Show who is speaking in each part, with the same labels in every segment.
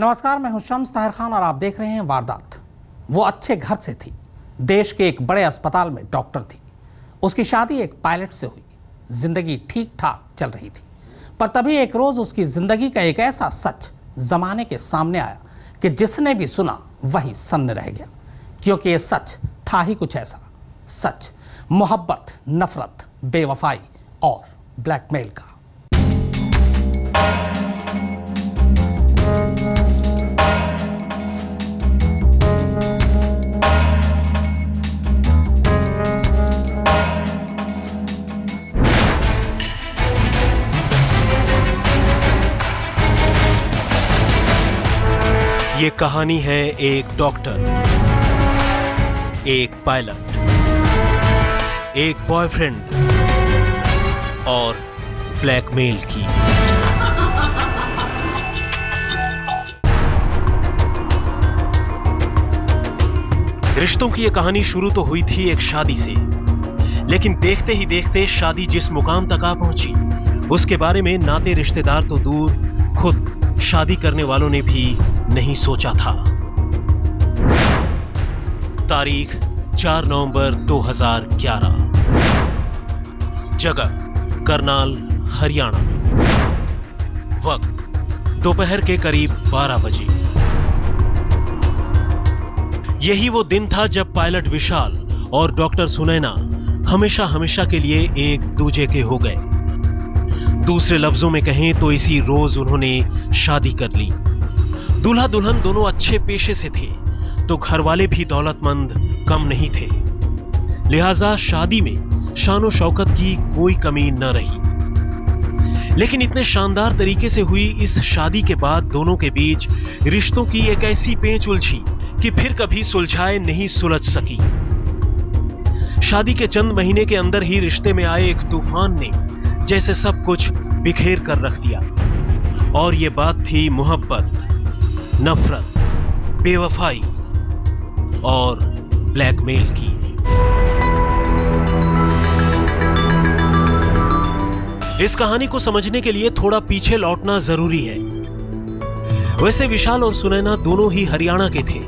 Speaker 1: नमस्कार, मैं हूं शम्स ताहिर खान और आप देख रहे हैं वारदात। वो अच्छे घर से थी, देश के एक बड़े अस्पताल में डॉक्टर थी। उसकी शादी एक पायलट से हुई, जिंदगी ठीक ठाक चल रही थी। पर तभी एक रोज उसकी जिंदगी का एक ऐसा सच जमाने के सामने आया कि जिसने भी सुना वही सन्न रह गया, क्योंकि ये सच था ही कुछ ऐसा। सच मोहब्बत, नफरत, बेवफाई और ब्लैकमेल का।
Speaker 2: ये कहानी है एक डॉक्टर, एक पायलट, एक बॉयफ्रेंड और ब्लैकमेल की। रिश्तों की ये कहानी शुरू तो हुई थी एक शादी से, लेकिन देखते ही देखते शादी जिस मुकाम तक आ पहुंची, उसके बारे में नाते रिश्तेदार तो दूर, खुद शादी करने वालों ने भी नहीं सोचा था। तारीख 4 नवंबर 2011, जगह करनाल, हरियाणा, वक्त दोपहर के करीब 12 बजे। यही वो दिन था जब पायलट विशाल और डॉक्टर सुनैना हमेशा हमेशा के लिए एक दूजे के हो गए। दूसरे लफ्जों में कहें तो इसी रोज उन्होंने शादी कर ली। दूल्हा दुल्हन दोनों अच्छे पेशे से थे, तो घर वाले भी दौलतमंद कम नहीं थे, लिहाजा शादी में शानो शौकत की कोई कमी न रही। लेकिन इतने शानदार तरीके से हुई इस शादी के बाद दोनों के बीच रिश्तों की एक ऐसी पेंच उलझी कि फिर कभी सुलझाए नहीं सुलझ सकी। शादी के चंद महीने के अंदर ही रिश्ते में आए एक तूफान ने जैसे सब कुछ बिखेर कर रख दिया। और यह बात थी मोहब्बत, नफरत, बेवफाई और ब्लैकमेल की। इस कहानी को समझने के लिए थोड़ा पीछे लौटना जरूरी है। वैसे विशाल और सुनैना दोनों ही हरियाणा के थे,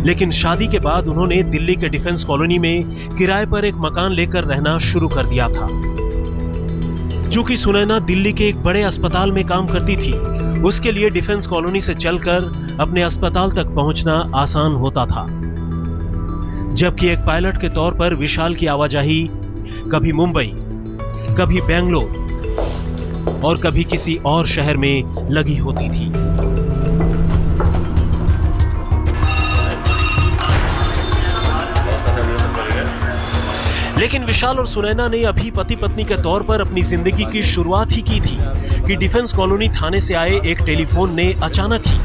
Speaker 2: लेकिन शादी के बाद उन्होंने दिल्ली के डिफेंस कॉलोनी में किराए पर एक मकान लेकर रहना शुरू कर दिया था। चूंकि सुनैना दिल्ली के एक बड़े अस्पताल में काम करती थी, उसके लिए डिफेंस कॉलोनी से चलकर अपने अस्पताल तक पहुंचना आसान होता था। जबकि एक पायलट के तौर पर विशाल की आवाजाही कभी मुंबई, कभी बेंगलोर और कभी किसी और शहर में लगी होती थी। लेकिन विशाल और सुनैना ने अभी पति पत्नी के तौर पर अपनी जिंदगी की शुरुआत ही की थी कि डिफेंस कॉलोनी थाने से आए एक टेलीफोन ने अचानक ही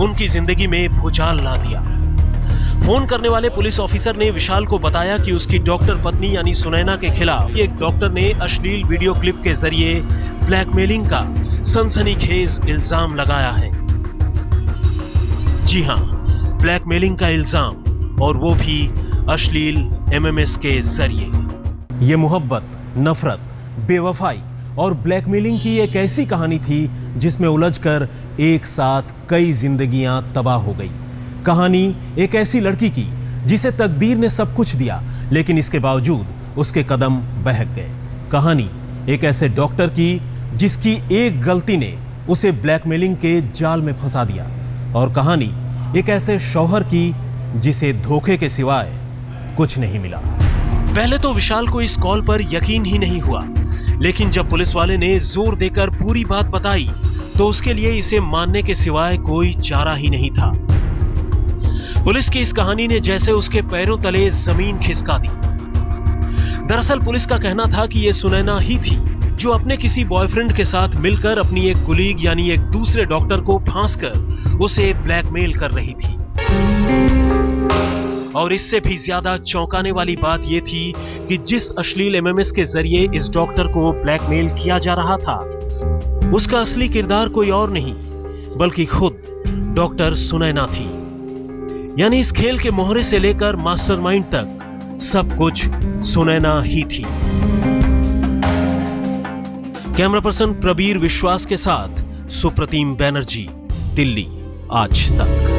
Speaker 2: उनकी जिंदगी में भूचाल ला दिया। फोन करने वाले पुलिस ऑफिसर ने विशाल को बताया कि उसकी डॉक्टर पत्नी यानी सुनैना के खिलाफ एक डॉक्टर ने अश्लील वीडियो क्लिप के जरिए ब्लैकमेलिंग का सनसनीखेज इल्जाम लगाया है। जी हां, ब्लैकमेलिंग का इल्जाम, और वो भी अश्लील MMS के जरिए।
Speaker 3: ये मोहब्बत, नफरत, बेवफाई और ब्लैकमेलिंग की एक ऐसी कहानी थी जिसमें उलझकर एक साथ कई जिंदगियां तबाह हो गई। कहानी एक ऐसी लड़की की जिसे तकदीर ने सब कुछ दिया, लेकिन इसके बावजूद उसके कदम बहक गए। कहानी एक ऐसे डॉक्टर की जिसकी एक गलती ने उसे ब्लैकमेलिंग के जाल में फंसा दिया। और कहानी एक ऐसे शौहर की जिसे धोखे के सिवाय कुछ नहीं मिला।
Speaker 2: पहले तो विशाल को इस कॉल पर यकीन ही नहीं हुआ, लेकिन जब पुलिस वाले ने जोर देकर पूरी बात बताई तो उसके लिए इसे मानने के सिवाय कोई चारा ही नहीं था। पुलिस की इस कहानी ने जैसे उसके पैरों तले जमीन खिसका दी। दरअसल पुलिस का कहना था कि यह सुनैना ही थी जो अपने किसी बॉयफ्रेंड के साथ मिलकर अपनी एक कुलीग यानी एक दूसरे डॉक्टर को फांसकर उसे ब्लैकमेल कर रही थी। और इससे भी ज्यादा चौंकाने वाली बात यह थी कि जिस अश्लील MMS के जरिए इस डॉक्टर को ब्लैकमेल किया जा रहा था, उसका असली किरदार कोई और नहीं बल्कि खुद डॉक्टर सुनैना थी। यानी इस खेल के मोहरे से लेकर मास्टरमाइंड तक सब कुछ सुनैना ही थी। कैमरा पर्सन प्रबीर विश्वास के साथ सुप्रतिम बैनर्जी, दिल्ली आज तक।